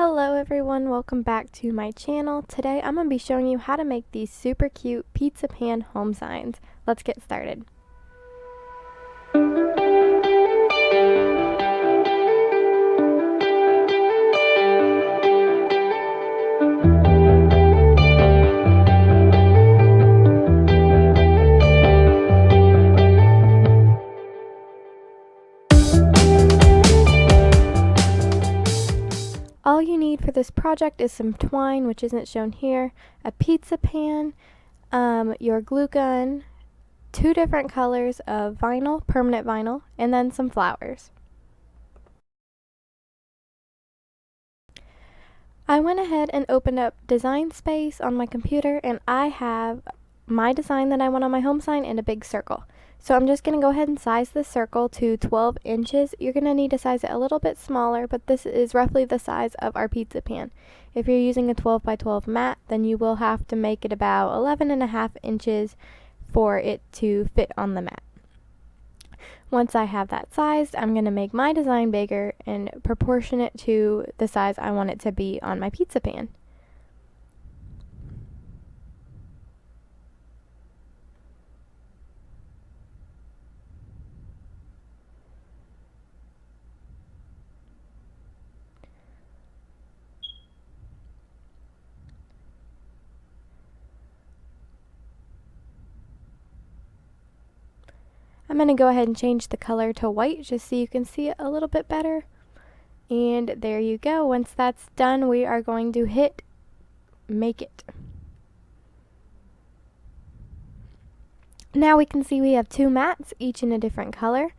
Hello everyone, welcome back to my channel. Today I'm going to be showing you how to make these super cute pizza pan home signs. Let's get started. All you need for this project is some twine, which isn't shown here, a pizza pan, your glue gun, 2 different colors of vinyl, permanent vinyl, and then some flowers. I went ahead and opened up Design Space on my computer, and I have my design that I want on my home sign in a big circle. So I'm just going to go ahead and size this circle to 12 inches. You're going to need to size it a little bit smaller, but this is roughly the size of our pizza pan. If you're using a 12 by 12 mat, then you will have to make it about 11.5 inches for it to fit on the mat. Once I have that sized, I'm going to make my design bigger and proportion it to the size I want it to be on my pizza pan. I'm going to go ahead and change the color to white just so you can see it a little bit better. And there you go. Once that's done, we are going to hit make it. Now we can see we have 2 mats, each in a different color.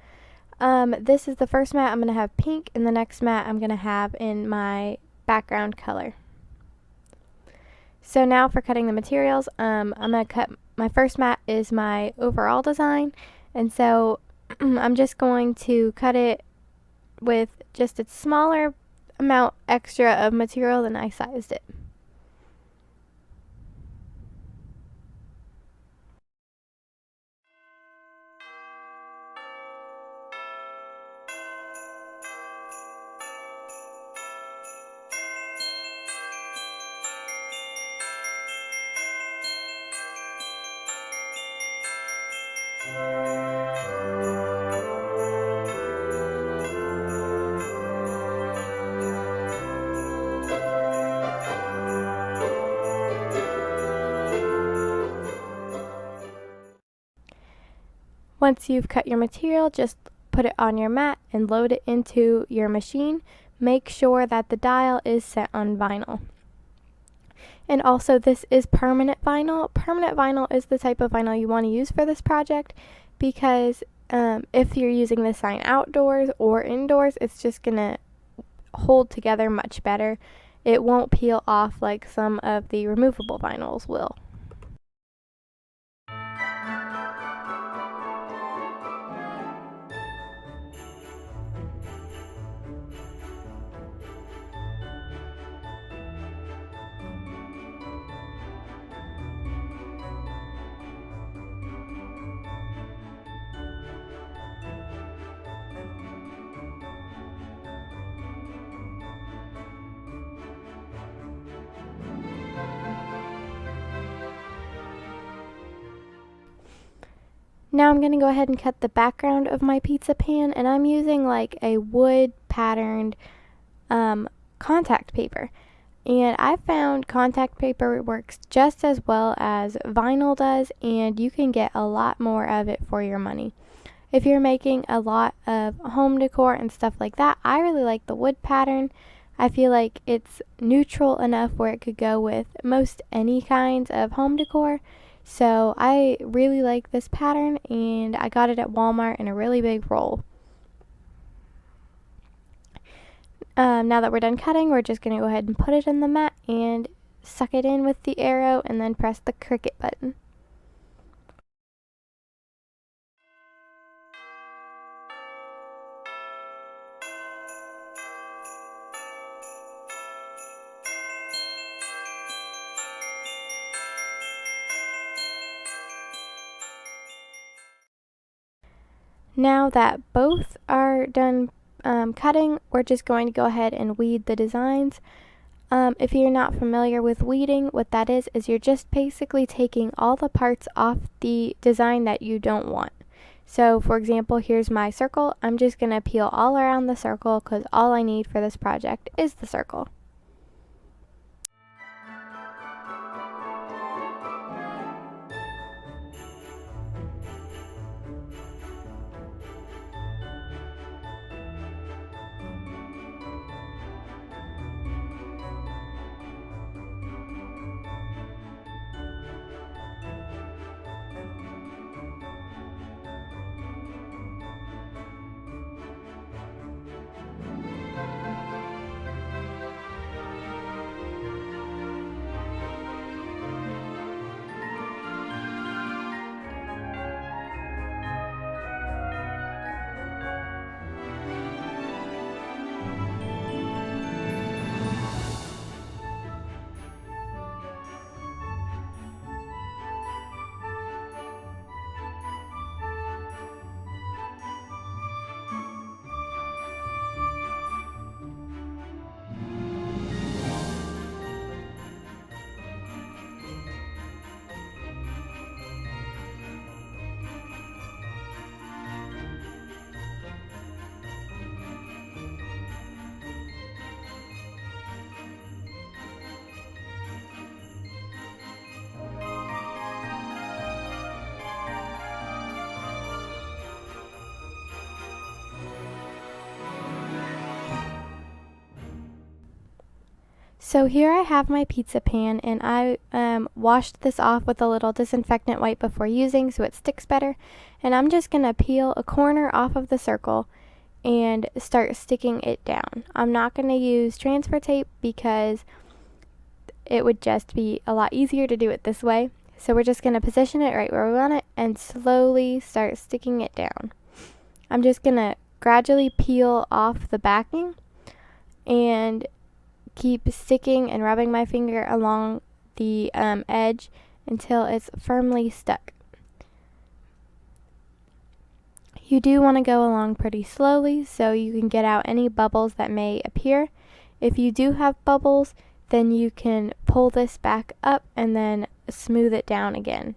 This is the first mat I'm going to have pink, and the next mat I'm going to have in my background color. So now for cutting the materials, I'm going to cut, my first mat is my overall design, and so I'm just going to cut it with just a smaller amount extra of material than I sized it. Once you've cut your material, just put it on your mat and load it into your machine. Make sure that the dial is set on vinyl. And also, this is permanent vinyl. Permanent vinyl is the type of vinyl you want to use for this project because if you're using this sign outdoors or indoors, it's just going to hold together much better. It won't peel off like some of the removable vinyls will. Now I'm going to go ahead and cut the background of my pizza pan, and I'm using like a wood patterned contact paper. And I found contact paper works just as well as vinyl does, and you can get a lot more of it for your money. If you're making a lot of home decor and stuff like that, I really like the wood pattern. I feel like it's neutral enough where it could go with most any kinds of home decor. So I really like this pattern, and I got it at Walmart in a really big roll. Now that we're done cutting, we're just going to go ahead and put it in the mat and suck it in with the arrow and then press the Cricut button. Now that both are done cutting, we're just going to go ahead and weed the designs. If you're not familiar with weeding, what that is you're just basically taking all the parts off the design that you don't want. So for example, here's my circle. I'm just going to peel all around the circle because all I need for this project is the circle. So here I have my pizza pan, and I washed this off with a little disinfectant wipe before using so it sticks better. And I'm just going to peel a corner off of the circle and start sticking it down. I'm not going to use transfer tape because it would just be a lot easier to do it this way. So we're just going to position it right where we want it and slowly start sticking it down. I'm just going to gradually peel off the backing and keep sticking and rubbing my finger along the edge until it's firmly stuck. You do want to go along pretty slowly so you can get out any bubbles that may appear. If you do have bubbles, then you can pull this back up and then smooth it down again.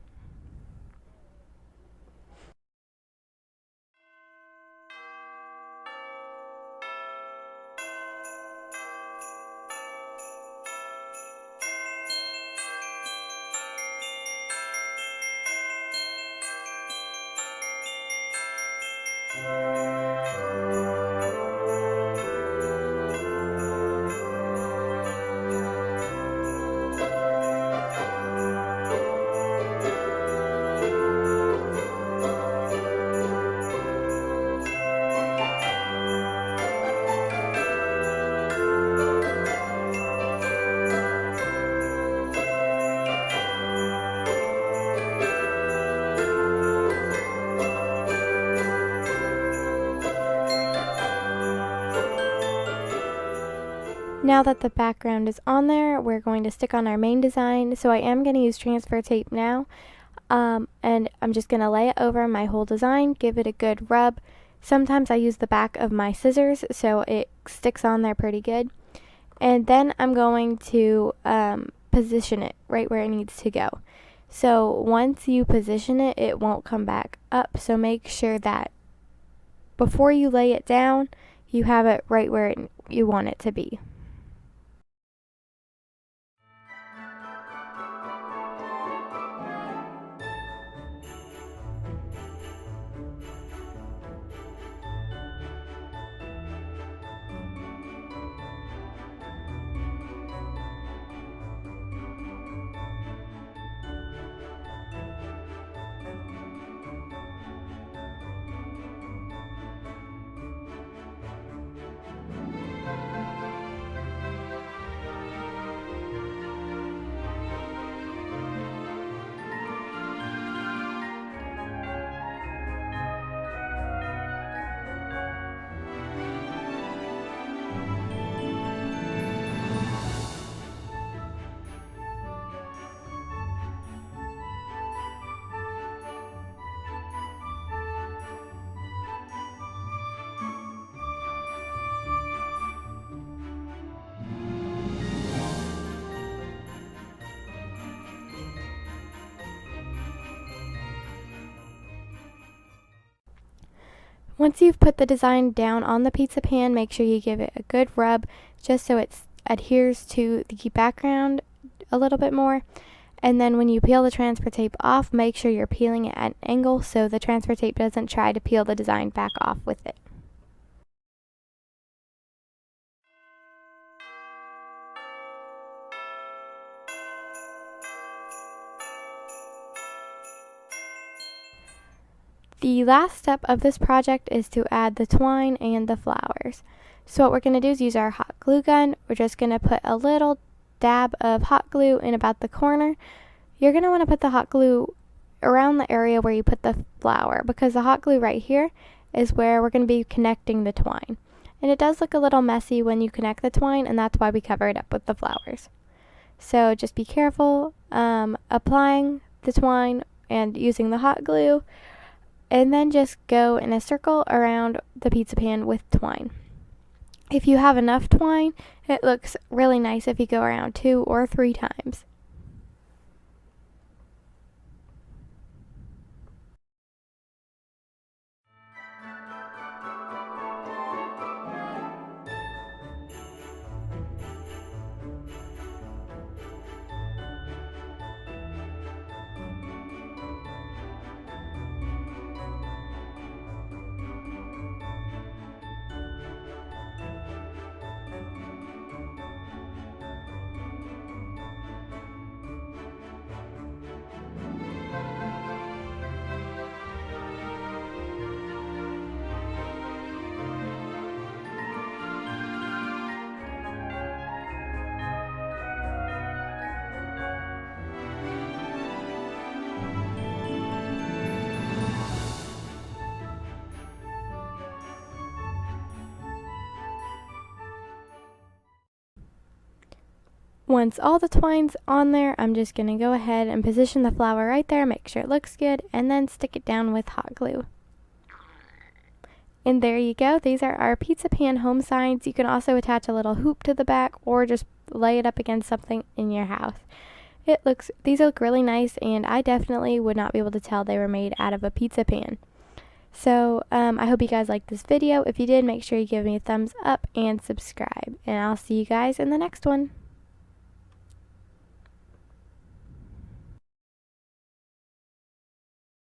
Now that the background is on there, we're going to stick on our main design. So I am going to use transfer tape now, and I'm just going to lay it over my whole design, give it a good rub. Sometimes I use the back of my scissors so it sticks on there pretty good. And then I'm going to position it right where it needs to go. So once you position it, it won't come back up. So make sure that before you lay it down, you have it right where you want it to be. Once you've put the design down on the pizza pan, make sure you give it a good rub just so it adheres to the background a little bit more. And then when you peel the transfer tape off, make sure you're peeling it at an angle so the transfer tape doesn't try to peel the design back off with it. The last step of this project is to add the twine and the flowers. So what we're going to do is use our hot glue gun. We're just going to put a little dab of hot glue in about the corner. You're going to want to put the hot glue around the area where you put the flower, because the hot glue right here is where we're going to be connecting the twine. And it does look a little messy when you connect the twine, and that's why we cover it up with the flowers. So just be careful applying the twine and using the hot glue. And then just go in a circle around the pizza pan with twine. If you have enough twine, it looks really nice if you go around 2 or 3 times. Once all the twine's on there, I'm just going to go ahead and position the flower right there, make sure it looks good, and then stick it down with hot glue. And there you go. These are our pizza pan home signs. You can also attach a little hoop to the back or just lay it up against something in your house. These look really nice, and I definitely would not be able to tell they were made out of a pizza pan. So I hope you guys liked this video. If you did, make sure you give me a thumbs up and subscribe. And I'll see you guys in the next one.